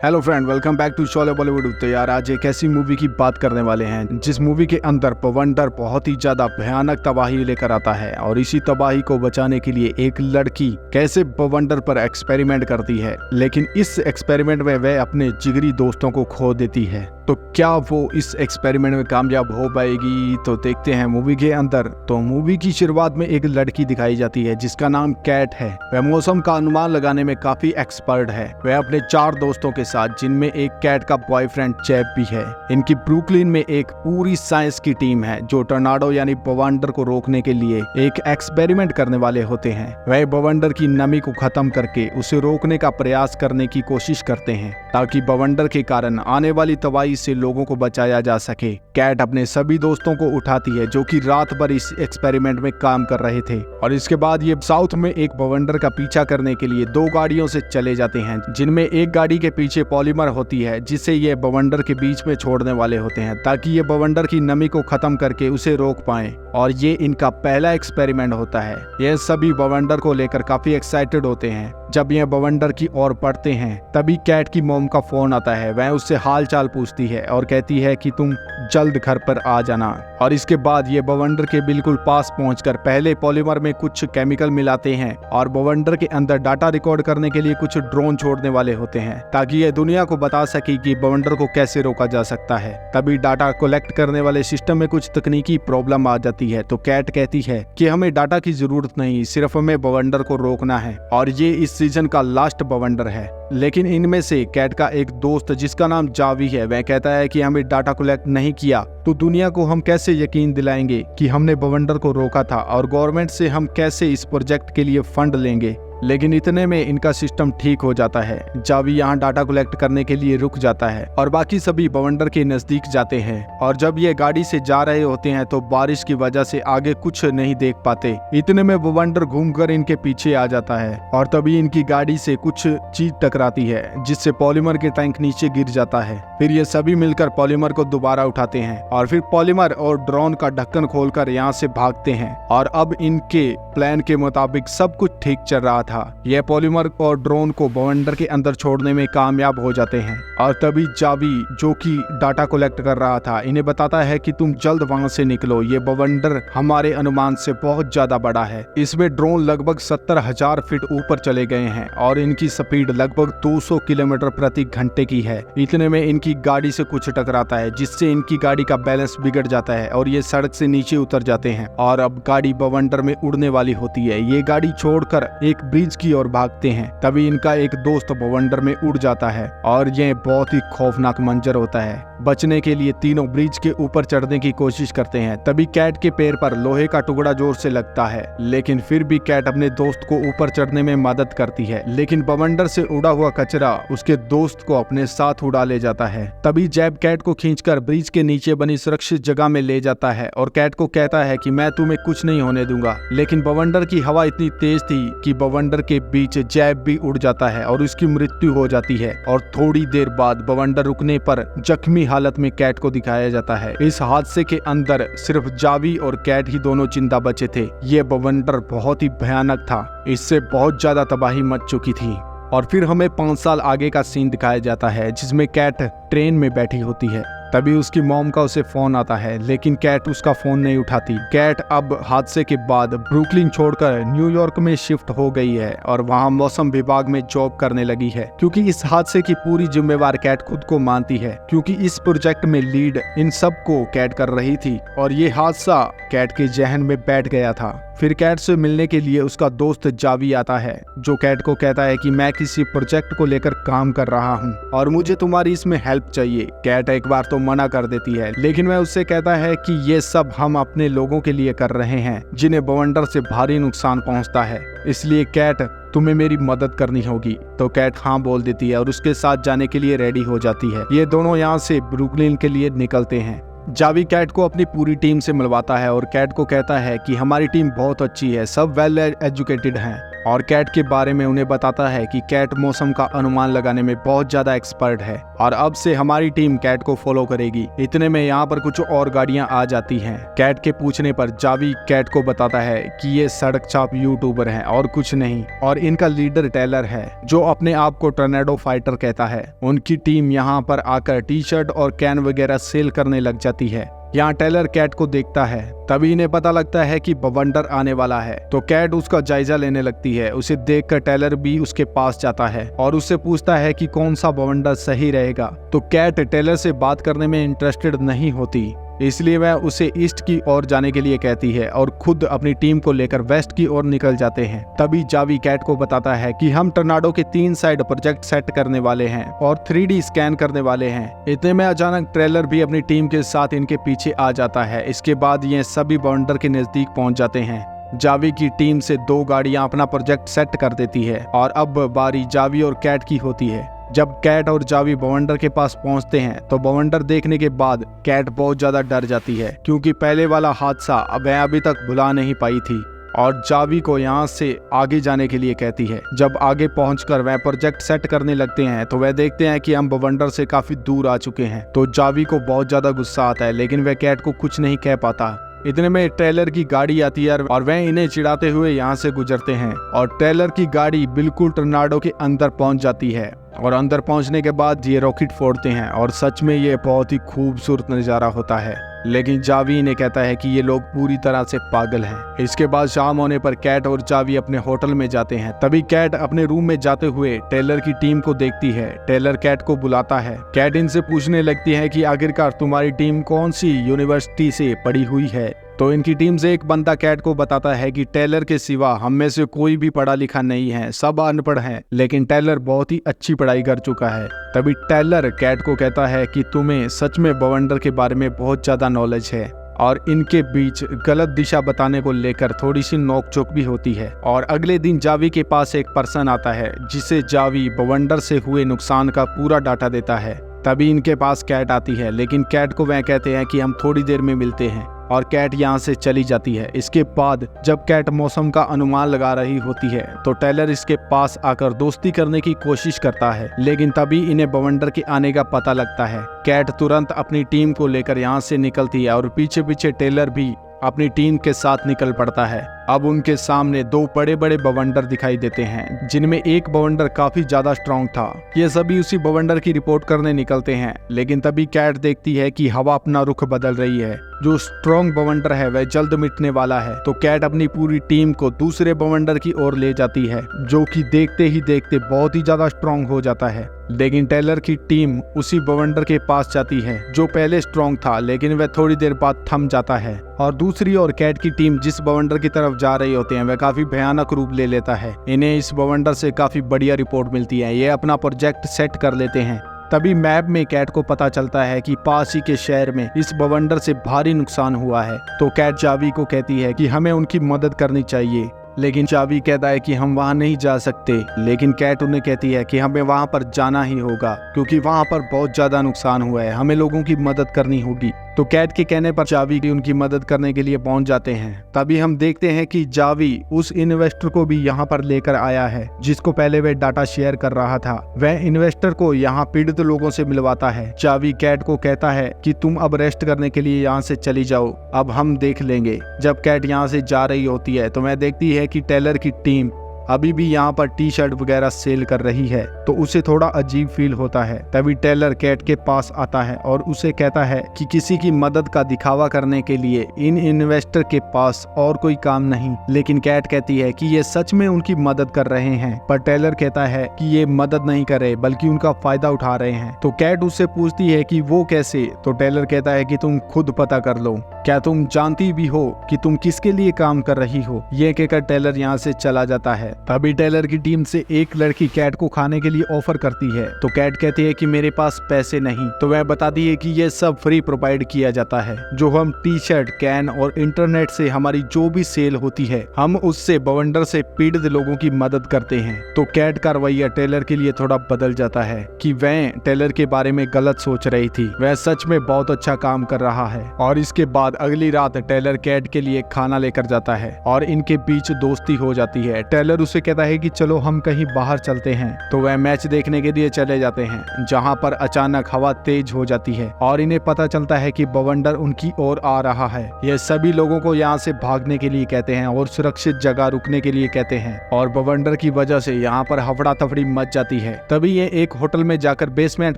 Hello friend, welcome back to Sholay Bollywood. तो यार आज एक ऐसी मूवी की बात करने वाले हैं जिस मूवी के अंदर बवंडर बहुत ही ज्यादा भयानक तबाही लेकर आता है और इसी तबाही को बचाने के लिए एक लड़की कैसे बवंडर पर एक्सपेरिमेंट करती है, लेकिन इस एक्सपेरिमेंट में वह अपने जिगरी दोस्तों को खो देती है। तो क्या वो इस एक्सपेरिमेंट में कामयाब हो पाएगी? तो देखते हैं मूवी के अंदर। तो मूवी की शुरुआत में एक लड़की दिखाई जाती है जिसका नाम कैट है। वह मौसम का अनुमान लगाने में काफी एक्सपर्ट है। वह अपने 4 दोस्तों के साथ, जिनमें एक कैट का बॉयफ्रेंड चैप भी है। इनकी ब्रुकलिन में एक पूरी साइंस की टीम है जो टॉर्नाडो यानी बवंडर को रोकने के लिए एक एक्सपेरिमेंट करने वाले होते हैं। वह बवंडर की नमी को खत्म करके उसे रोकने का प्रयास करने की कोशिश करते हैं ताकि बवंडर के कारण आने वाली तबाही से लोगों को बचाया जा सके। कैट अपने सभी दोस्तों को उठाती है जो कि रात भर इस एक्सपेरिमेंट में काम कर रहे थे और इसके बाद ये साउथ में एक बवंडर का पीछा करने के लिए 2 गाड़ियों से चले जाते हैं, जिनमें एक गाड़ी के पीछे पॉलीमर होती है जिसे ये बवंडर के बीच में छोड़ने वाले होते हैं ताकि ये बवंडर की नमी को खत्म करके उसे रोक पाए। और ये इनका पहला एक्सपेरिमेंट होता है। ये सभी बवंडर को लेकर काफी एक्साइटेड होते हैं। जब ये बवंडर की ओर बढ़ते हैं तभी कैट की मॉम का फोन आता है। वह उससे हाल चाल पूछती है और कहती है कि तुम जल्द घर पर आ जाना। और इसके बाद ये बवंडर के बिल्कुल पास पहुंचकर पहले पॉलीमर में कुछ केमिकल मिलाते हैं और बवंडर के अंदर डाटा रिकॉर्ड करने के लिए कुछ ड्रोन छोड़ने वाले होते हैं ताकि ये दुनिया को बता सके कि बवंडर को कैसे रोका जा सकता है। तभी डाटा कलेक्ट करने वाले सिस्टम में कुछ तकनीकी प्रॉब्लम आ जाती है। तो कैट कहती है कि हमें डाटा की जरूरत नहीं, सिर्फ हमें बवंडर को रोकना है और ये इस सीजन का लास्ट बवंडर है। लेकिन इनमें से कैट का एक दोस्त जिसका नाम जावी है, वह कहता है कि हमें डाटा कलेक्ट नहीं किया तो दुनिया को हम कैसे यकीन दिलाएंगे कि हमने बवंडर को रोका था और गवर्नमेंट से हम कैसे इस प्रोजेक्ट के लिए फंड लेंगे। लेकिन इतने में इनका सिस्टम ठीक हो जाता है। जावी यहाँ डाटा कलेक्ट करने के लिए रुक जाता है और बाकी सभी बवंडर के नजदीक जाते हैं। और जब ये गाड़ी से जा रहे होते हैं तो बारिश की वजह से आगे कुछ नहीं देख पाते। इतने में बवंडर घूमकर इनके पीछे आ जाता है और तभी इनकी गाड़ी से कुछ चीज टकराती है जिससे पॉलीमर के टैंक नीचे गिर जाता है। फिर ये सभी मिलकर पॉलीमर को दोबारा उठाते हैं और फिर पॉलीमर और ड्रोन का ढक्कन खोलकर यहाँ से भागते हैं। और अब इनके प्लान के मुताबिक सब कुछ ठीक चल रहा था। यह पॉलीमर और ड्रोन को बवंडर के अंदर छोड़ने में कामयाब हो जाते हैं। और तभी जावी, जो कि डाटा कलेक्ट कर रहा था, इन्हें बताता है कि तुम जल्द वहां से निकलो, ये बवंडर हमारे अनुमान से बहुत ज्यादा बड़ा है। इसमें ड्रोन लगभग 70,000 फीट ऊपर चले गए हैं और इनकी स्पीड लगभग 200 किलोमीटर प्रति घंटे की है। इतने में इनकी गाड़ी से कुछ टकराता है जिससे इनकी गाड़ी का बैलेंस बिगड़ जाता है और ये सड़क से नीचे उतर जाते हैं और अब गाड़ी बवंडर में उड़ने वाली होती है। ये गाड़ी छोड़कर एक ब्रिज की ओर भागते हैं। तभी इनका एक दोस्त बवंडर में उड़ जाता है और यह बहुत ही खौफनाक मंजर होता है। बचने के लिए तीनों ब्रिज के ऊपर चढ़ने की कोशिश करते हैं। तभी कैट के पैर पर लोहे का टुकड़ा जोर से लगता है, लेकिन फिर भी कैट अपने दोस्त को ऊपर चढ़ने में मदद करती है। लेकिन बवंडर से उड़ा हुआ कचरा उसके दोस्त को अपने साथ उड़ा ले जाता है। तभी जैब कैट को खींचकर ब्रिज के नीचे बनी सुरक्षित जगह में ले जाता है और कैट को कहता है कि मैं तुम्हें कुछ नहीं होने दूंगा। लेकिन बवंडर की हवा इतनी तेज थी कि बवंडर के बीच जैब भी उड़ जाता है और उसकी मृत्यु हो जाती है। और थोड़ी देर बाद बवंडर रुकने पर जख्मी हालत में कैट को दिखाया जाता है। इस हादसे के अंदर सिर्फ जावी और कैट ही दोनों जिंदा बचे थे। ये बवंडर बहुत ही भयानक था, इससे बहुत ज्यादा तबाही मच चुकी थी। और फिर हमें 5 साल आगे का सीन दिखाया जाता है जिसमें कैट ट्रेन में बैठी होती है। तभी उसकी मॉम का उसे फोन आता है, लेकिन कैट उसका फोन नहीं उठाती। कैट अब हादसे के बाद ब्रुकलिन छोड़कर न्यूयॉर्क में शिफ्ट हो गई है और वहां मौसम विभाग में जॉब करने लगी है, क्योंकि इस हादसे की पूरी जिम्मेवार कैट खुद को मानती है, क्योंकि इस प्रोजेक्ट में लीड इन सब को कैट कर रही थी और ये हादसा कैट के जहन में बैठ गया था। फिर कैट से मिलने के लिए उसका दोस्त जावी आता है, जो कैट को कहता है कि मैं किसी प्रोजेक्ट को लेकर काम कर रहा हूँ और मुझे तुम्हारी इसमें हेल्प चाहिए। कैट एक बार तो मना कर देती है, लेकिन वह उससे कहता है कि ये सब हम अपने लोगों के लिए कर रहे हैं जिन्हें बवंडर से भारी नुकसान पहुंचता है, इसलिए कैट तुम्हें मेरी मदद करनी होगी। तो कैट हाँ बोल देती है और उसके साथ जाने के लिए रेडी हो जाती है। ये दोनों यहाँ से ब्रुकलिन के लिए निकलते हैं। जावी कैट को अपनी पूरी टीम से मिलवाता है और कैट को कहता है कि हमारी टीम बहुत अच्छी है, सब वेल एजुकेटेड हैं और कैट के बारे में उन्हें बताता है कि कैट मौसम का अनुमान लगाने में बहुत ज्यादा एक्सपर्ट है और अब से हमारी टीम कैट को फॉलो करेगी। इतने में यहाँ पर कुछ और गाड़ियां आ जाती हैं। कैट के पूछने पर जावी कैट को बताता है कि ये सड़क छाप यूट्यूबर हैं और कुछ नहीं, और इनका लीडर टेलर है जो अपने आप को टॉर्नेडो फाइटर कहता है। उनकी टीम यहाँ पर आकर टी शर्ट और कैन वगैरह सेल करने लग जाती है। यहाँ टेलर कैट को देखता है, तभी इन्हें पता लगता है कि बवंडर आने वाला है, तो कैट उसका जायजा लेने लगती है। उसे देखकर टेलर भी उसके पास जाता है और उससे पूछता है कि कौन सा बवंडर सही रहेगा। तो कैट टेलर से बात करने में इंटरेस्टेड नहीं होती, इसलिए वह उसे ईस्ट की ओर जाने के लिए कहती है और खुद अपनी टीम को लेकर वेस्ट की ओर निकल जाते हैं। तभी जावी कैट को बताता है कि हम टॉर्नाडो के 3 साइड प्रोजेक्ट सेट करने वाले हैं और 3D स्कैन करने वाले हैं। इतने में अचानक ट्रेलर भी अपनी टीम के साथ इनके पीछे आ जाता है। इसके बाद ये सभी बाउंडर के नजदीक पहुंच जाते हैं। जावी की टीम से 2 गाड़ियां अपना प्रोजेक्ट सेट कर देती है और अब बारी जावी और कैट की होती है। जब कैट और जावी बवंडर के पास पहुंचते हैं तो बवंडर देखने के बाद कैट बहुत ज्यादा डर जाती है, क्योंकि पहले वाला हादसा वह अभी तक भुला नहीं पाई थी और जावी को यहाँ से आगे जाने के लिए कहती है। जब आगे पहुंचकर वह प्रोजेक्ट सेट करने लगते हैं तो वह देखते हैं कि हम बवंडर से काफी दूर आ चुके हैं। तो जावी को बहुत ज्यादा गुस्सा आता है, लेकिन वह कैट को कुछ नहीं कह पाता। इतने में ट्रेलर की गाड़ी आती है और वह इन्हें चिढ़ाते हुए यहाँ से गुजरते हैं और ट्रेलर की गाड़ी बिल्कुल टॉर्नाडो के अंदर पहुंच जाती है और अंदर पहुंचने के बाद ये रॉकेट फोड़ते हैं और सच में ये बहुत ही खूबसूरत नज़ारा होता है। लेकिन जावी ने कहता है कि ये लोग पूरी तरह से पागल हैं। इसके बाद शाम होने पर कैट और जावी अपने होटल में जाते हैं। तभी कैट अपने रूम में जाते हुए टेलर की टीम को देखती है। टेलर कैट को बुलाता है। कैट इनसे पूछने लगती है कि आखिरकार तुम्हारी टीम कौन सी यूनिवर्सिटी से पढ़ी हुई है। तो इनकी टीम से एक बंदा कैट को बताता है कि टेलर के सिवा हम में से कोई भी पढ़ा लिखा नहीं है, सब अनपढ़ हैं, लेकिन टेलर बहुत ही अच्छी पढ़ाई कर चुका है। तभी टेलर कैट को कहता है कि तुम्हें सच में बवंडर के बारे में बहुत ज्यादा नॉलेज है और इनके बीच गलत दिशा बताने को लेकर थोड़ी सी नोकझोंक भी होती है। और अगले दिन जावी के पास एक पर्सन आता है जिसे जावी बवंडर से हुए नुकसान का पूरा डाटा देता है। तभी इनके पास कैट आती है, लेकिन कैट को वह कहते हैं कि हम थोड़ी देर में मिलते हैं और कैट यहाँ से चली जाती है। इसके बाद जब कैट मौसम का अनुमान लगा रही होती है तो टेलर इसके पास आकर दोस्ती करने की कोशिश करता है, लेकिन तभी इन्हें बवंडर के आने का पता लगता है। कैट तुरंत अपनी टीम को लेकर यहाँ से निकलती है और पीछे पीछे टेलर भी अपनी टीम के साथ निकल पड़ता है। अब उनके सामने 2 बड़े बड़े बवंडर दिखाई देते हैं, जिनमें एक बवंडर काफी ज्यादा स्ट्रॉन्ग था। ये सभी उसी बवंडर की रिपोर्ट करने निकलते हैं, लेकिन तभी कैट देखती है कि हवा अपना रुख बदल रही है। जो स्ट्रॉन्ग बवंडर है वह जल्द मिटने वाला है। तो कैट अपनी पूरी टीम को दूसरे बवंडर की ओर ले जाती है, जो कि देखते ही देखते बहुत ही ज्यादा स्ट्रॉन्ग हो जाता है। लेकिन टेलर की टीम उसी बवंडर के पास जाती है जो पहले स्ट्रॉन्ग था, लेकिन वह थोड़ी देर बाद थम जाता है। और दूसरी ओर कैट की टीम जिस बवंडर की तरफ जा रही होते हैं वह काफी भयानक रूप ले लेता है। इन्हें इस बवंडर से काफी बढ़िया रिपोर्ट मिलती है। ये अपना प्रोजेक्ट सेट कर लेते हैं। तभी मैप में कैट को पता चलता है कि पास ही के शहर में इस बवंडर से भारी नुकसान हुआ है। तो कैट जावी को कहती है कि हमें उनकी मदद करनी चाहिए, लेकिन जावी कहता है कि हम वहां नहीं जा सकते। लेकिन कैट उन्हें कहती है कि हमें वहां पर जाना ही होगा, क्योंकि वहां पर बहुत ज्यादा नुकसान हुआ है, हमें लोगों की मदद करनी होगी। तो कैट के कहने पर जावी भी उनकी मदद करने के लिए पहुंच जाते हैं। तभी हम देखते हैं कि जावी उस इन्वेस्टर को भी यहाँ पर लेकर आया है जिसको पहले वह डाटा शेयर कर रहा था। वह इन्वेस्टर को यहाँ पीड़ित लोगों से मिलवाता है। जावी कैट को कहता है कि तुम अब रेस्ट करने के लिए यहाँ से चली जाओ, अब हम देख लेंगे। जब कैट यहाँ से जा रही होती है तो वह देखती है कि टेलर की टीम अभी भी यहाँ पर टी शर्ट वगैरह सेल कर रही है, तो उसे थोड़ा अजीब फील होता है। तभी टेलर कैट के पास आता है और उसे कहता है कि किसी की मदद का दिखावा करने के लिए इन इन्वेस्टर के पास और कोई काम नहीं। लेकिन कैट कहती है कि ये सच में उनकी मदद कर रहे हैं, पर टेलर कहता है कि ये मदद नहीं कर रहे बल्कि उनका फायदा उठा रहे हैं। तो कैट उससे पूछती है कि वो कैसे। तो टेलर कहता है कि तुम खुद पता कर लो, क्या तुम जानती भी हो कि तुम किसके लिए काम कर रही हो। ये कहकर टेलर यहाँ से चला जाता है। तभी टेलर की टीम से एक लड़की कैट को खाने के लिए ऑफर करती है। तो कैट कहती है कि मेरे पास पैसे नहीं। तो वह बताती है कि ये सब फ्री प्रोवाइड किया जाता है, जो हम टी शर्ट, कैन और इंटरनेट से हमारी जो भी सेल होती है हम उससे बवंडर से पीड़ित लोगों की मदद करते हैं। तो कैट का रवैया टेलर के लिए थोड़ा बदल जाता है कि वह टेलर के बारे में गलत सोच रही थी, वह सच में बहुत अच्छा काम कर रहा है। और इसके बाद अगली रात टेलर कैट के लिए खाना लेकर जाता है और इनके बीच दोस्ती हो जाती है। टेलर उसे कहता है कि चलो हम कहीं बाहर चलते हैं। तो वह मैच देखने के लिए चले जाते हैं, जहाँ पर अचानक हवा तेज हो जाती है और इन्हें पता चलता है कि बवंडर उनकी ओर आ रहा है। यह सभी लोगों को यहाँ से भागने के लिए कहते हैं और सुरक्षित जगह रुकने के लिए कहते हैं, और बवंडर की वजह से यहाँ पर हफड़ा तफड़ी मच जाती है। तभी ये एक होटल में जाकर बेसमेंट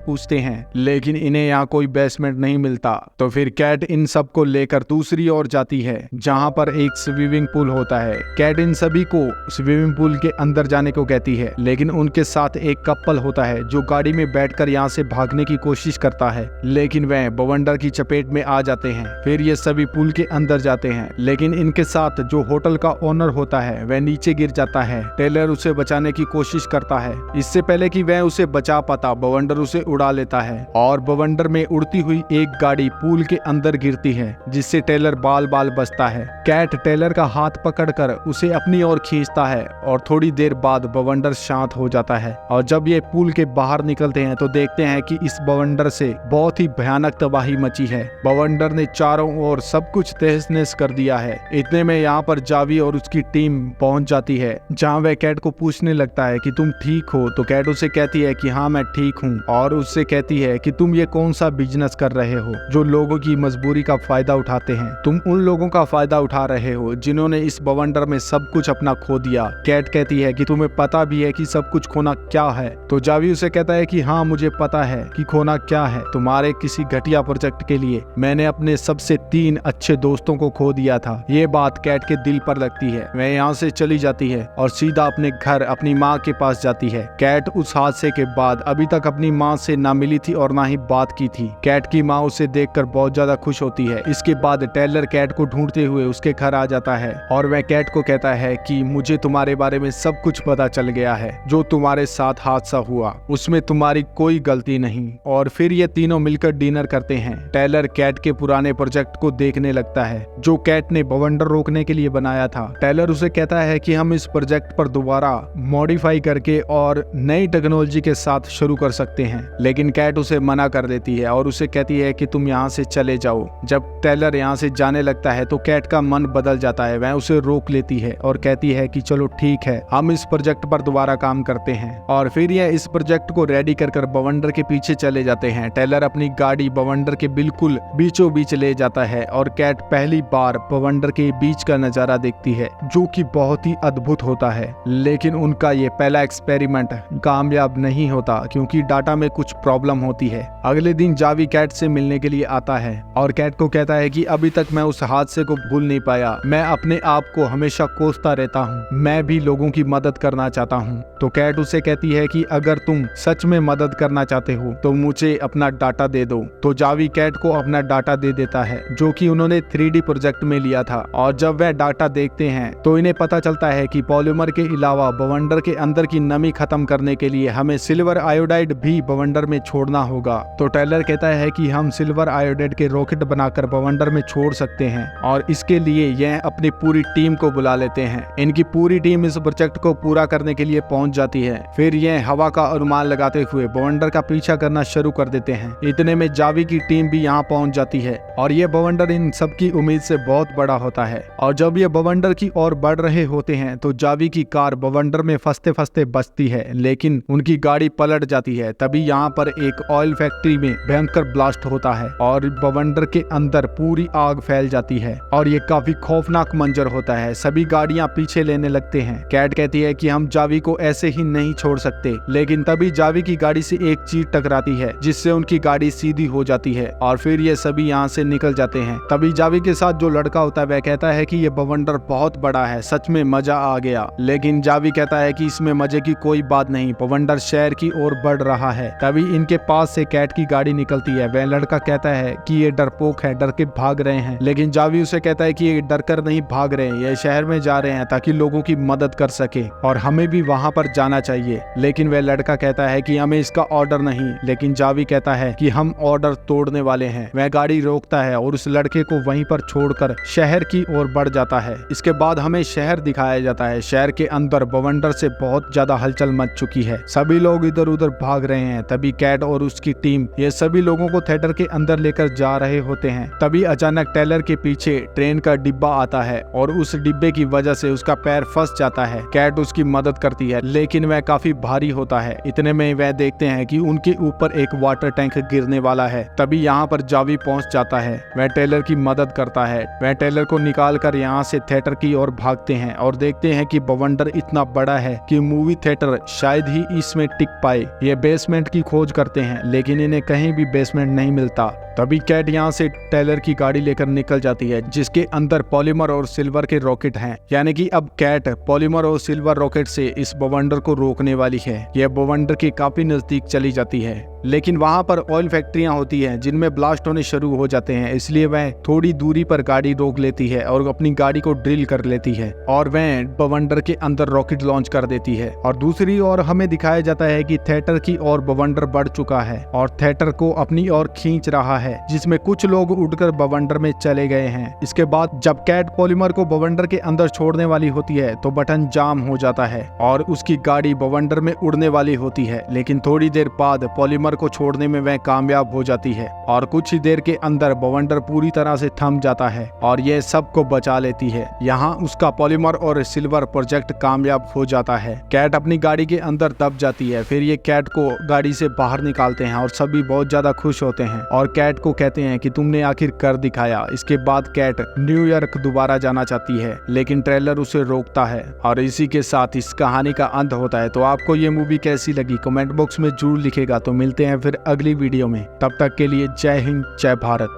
पूछते हैं, लेकिन इन्हें यहाँ कोई बेसमेंट नहीं मिलता। तो फिर कैट इन सबको लेकर दूसरी ओर जाती है, जहाँ पर एक स्विमिंग पूल होता है। कैट इन सभी को स्विमिंग पूल के अंदर जाने को कहती है, लेकिन उनके साथ एक कपल होता है जो गाड़ी में बैठकर यहाँ से भागने की कोशिश करता है, लेकिन वह बवंडर की चपेट में आ जाते हैं। फिर ये सभी पूल के अंदर जाते हैं, लेकिन इनके साथ जो होटल का ओनर होता है वह नीचे गिर जाता है। टेलर उसे बचाने की कोशिश करता है। इससे पहले कि वह उसे बचा पाता, बवंडर उसे उड़ा लेता है और बवंडर में उड़ती हुई एक गाड़ी पूल के अंदर गिरती है, जिससे टेलर बाल बाल बचता है। कैट टेलर का हाथ पकड़कर उसे अपनी ओर खींचता है और थोड़ी देर बाद बवंडर शांत हो जाता है। और जब ये पूल के बाहर निकलते हैं तो देखते हैं कि इस बवंडर से बहुत ही भयानक तबाही मची है। बवंडर ने चारों ओर सब कुछ तहस नहस कर दिया है। इतने में यहाँ पर जावी और उसकी टीम पहुंच जाती है, जहाँ वह कैट को पूछने लगता है कि तुम ठीक हो। तो कैट उसे कहती है कि हाँ मैं ठीक हूँ, और उससे कहती है कि तुम ये कौन सा बिजनेस कर रहे हो जो लोगों की मजबूरी का फायदा उठाते हैं। तुम उन लोगों का फायदा उठा रहे हो जिन्होंने इस बवंडर में सब कुछ अपना खो दिया। कैट कहती है कि तुम्हें पता भी है कि सब कुछ खोना क्या है। तो जावी उसे कहता है कि हाँ मुझे पता है कि खोना क्या है। तुम्हारे किसी घटिया प्रोजेक्ट के लिए मैंने अपने सबसे 3 अच्छे दोस्तों को खो दिया था। ये बात कैट के दिल पर लगती है। वह यहाँ से चली जाती है और सीधा अपने घर अपनी माँ के पास जाती है। कैट उस हादसे के बाद अभी तक अपनी माँ से ना मिली थी और ना ही बात की थी। कैट की माँ उसे देखकर बहुत ज्यादा खुश होती है। इसके बाद टेलर कैट को ढूंढते हुए उसके घर आ जाता है और वह कैट को कहता है कि मुझे तुम्हारे बारे में सब कुछ पता चल गया है। जो तुम्हारे साथ हादसा हुआ उसमें तुम्हारी कोई गलती नहीं। और फिर ये तीनों मिलकर डिनर करते हैं। टेलर कैट के पुराने प्रोजेक्ट को देखने लगता है जो कैट ने बवंडर रोकने के लिए बनाया था। टेलर उसे कहता है कि हम इस प्रोजेक्ट पर दोबारा मॉडिफाई करके और नई टेक्नोलॉजी के साथ शुरू कर सकते हैं, लेकिन कैट उसे मना कर देती है और उसे कहती है कि तुम यहाँ से चले जाओ। जब टेलर यहाँ से जाने लगता है तो कैट का मन बदल जाता है। वह उसे रोक लेती है और कहती है कि चलो ठीक है, हम इस प्रोजेक्ट पर दोबारा काम करते हैं। और फिर यह इस प्रोजेक्ट को रेडी कर बवंडर के पीछे चले जाते हैं। टेलर अपनी गाड़ी बवंडर के बिल्कुल बीचों बीच ले जाता है और कैट पहली बार बवंडर के बीच का नजारा देखती है, जो कि बहुत ही अद्भुत होता है। लेकिन उनका ये पहला एक्सपेरिमेंट कामयाब नहीं होता क्योंकि डाटा में कुछ प्रॉब्लम होती है। अगले दिन जावी कैट से मिलने के लिए आता है और कैट को कहता है कि अभी तक मैं उस हादसे को भूल नहीं पाया। मैं अपने आप को हमेशा कोसता रहता हूँ। मैं भी लोगों की मदद करना चाहता हूँ। तो कैट उसे कहती है कि अगर तुम सच में मदद करना चाहते हो तो मुझे अपना डाटा दे दो। तो जावी कैट को अपना डाटा दे देता है जो कि उन्होंने 3D प्रोजेक्ट में लिया था। और जब वह डाटा देखते हैं तो इन्हें पता चलता है कि पॉलीमर के अलावा बवंडर के अंदर की नमी खत्म करने के लिए हमें सिल्वर आयोडाइड भी बवंडर में छोड़ना होगा। तो टेलर कहता है कि हम सिल्वर आयोडाइड के रॉकेट बनाकर बवंडर में छोड़ सकते हैं और इसके लिए यह अपनी पूरी टीम को बुला लेते हैं। इनकी पूरी टीम इस प्रोजेक्ट को पूरा करने के लिए पहुंच जाती है। फिर यह हवा का अनुमान लगाते हुए बवंडर का पीछा करना शुरू कर देते हैं। इतने में जावी की टीम भी यहाँ पहुंच जाती है और ये बवंडर इन सबकी उम्मीद से बहुत बड़ा होता है। और जब ये बवंडर की ओर बढ़ रहे होते हैं तो जावी की कार बवंडर में फंसते फंसते बचती है, लेकिन उनकी गाड़ी पलट जाती है। तभी यहाँ पर एक ऑयल फैक्ट्री में भयंकर ब्लास्ट होता है और बवंडर के अंदर पूरी आग फैल जाती है और ये काफी खौफनाक मंजर होता है। सभी गाड़ियां पीछे लेने लगते हैं। कैट कहती है कि हम जावी को ऐसे ही नहीं छोड़ सकते, लेकिन तभी जावी की गाड़ी से एक चीज टकराती है जिससे उनकी गाड़ी सीधी हो जाती है और फिर ये सभी यहाँ से निकल जाते हैं। तभी जावी के साथ जो लड़का होता है वह कहता है कि ये बवंडर बहुत बड़ा है, सच में मजा आ गया। लेकिन जावी कहता है कि इसमें मजे की कोई बात नहीं, बवंडर शहर की ओर बढ़ रहा है। तभी इनके पास से कैट की गाड़ी निकलती है। वह लड़का कहता है कि ये डरपोक है, डर के भाग रहे हैं, लेकिन जावी उसे कहता है कि ये डर कर नहीं भाग रहे हैं, ये शहर में जा रहे हैं ताकि लोगों की मदद कर सके और हमें भी वहां पर जाना चाहिए। लेकिन वह लड़का कहता है कि हमें इसका ऑर्डर नहीं, लेकिन जावी कहता है कि हम ऑर्डर तोड़ने वाले हैं। वह गाड़ी रोकता है और उस लड़के को वहीं पर छोड़कर शहर की ओर बढ़ जाता है। इसके बाद हमें शहर दिखाया जाता है। शहर के अंदर बवंडर से बहुत ज्यादा हलचल मच चुकी है, सभी लोग इधर उधर भाग रहे हैं। तभी कैट और उसकी टीम ये सभी लोगों को थिएटर के अंदर लेकर जा रहे होते हैं। तभी अचानक टेलर के पीछे ट्रेन का डिब्बा आता है और उस डिब्बे की वजह से उसका पैर फंस जाता जाता है। कैट उसकी मदद करती है लेकिन वह काफी भारी होता है। इतने में वह देखते हैं कि उनके ऊपर एक वाटर टैंक गिरने वाला है। तभी यहाँ पर जावी पहुंच जाता है। वह टेलर की मदद करता है। वह टेलर को निकाल कर यहाँ से थिएटर की ओर भागते हैं और देखते हैं कि बवंडर इतना बड़ा है कि मूवी थिएटर शायद ही इसमें टिक पाए। ये बेसमेंट की खोज करते हैं लेकिन इन्हें कहीं भी बेसमेंट नहीं मिलता। तभी कैट यहाँ से टेलर की गाड़ी लेकर निकल जाती है जिसके अंदर पॉलीमर और सिल्वर के रॉकेट हैं। यानी कि अब कैट पॉलीमर और सिल्वर रॉकेट से इस बवंडर को रोकने वाली है। यह बवंडर के काफी नजदीक चली जाती है लेकिन वहां पर ऑयल फैक्ट्रियां होती हैं जिनमें ब्लास्ट होने शुरू हो जाते हैं, इसलिए वह थोड़ी दूरी पर गाड़ी रोक लेती है और अपनी गाड़ी को ड्रिल कर लेती है और वह बवंडर के अंदर रॉकेट लॉन्च कर देती है। और दूसरी ओर हमें दिखाया जाता है कि थिएटर की ओर बवंडर बढ़ चुका है और थिएटर को अपनी ओर खींच रहा है जिसमें कुछ लोग उड़कर बवंडर में चले गए हैं। इसके बाद जब कैट पॉलीमर को बवंडर के अंदर छोड़ने वाली होती है तो बटन जाम हो जाता है और उसकी गाड़ी बवंडर में उड़ने वाली होती है। लेकिन थोड़ी देर बाद पॉलीमर को छोड़ने में वह कामयाब हो जाती है और कुछ ही देर के अंदर बवंडर पूरी तरह से थम जाता है और यह सबको बचा लेती है। यहाँ उसका पॉलीमर और सिल्वर प्रोजेक्ट कामयाब हो जाता है। कैट अपनी गाड़ी के अंदर दब जाती है। फिर ये कैट को गाड़ी से बाहर निकालते हैं और सभी बहुत ज्यादा खुश होते हैं और कैट को कहते हैं कि तुमने आखिर कर दिखाया। इसके बाद कैट न्यूयॉर्क दोबारा जाना चाहती है लेकिन ट्रेलर उसे रोकता है और इसी के साथ इस कहानी का अंत होता है। तो आपको ये मूवी कैसी लगी कमेंट बॉक्स में जरूर लिखेगा। तो मिलते हैं फिर अगली वीडियो में, तब तक के लिए जय हिंद जय भारत।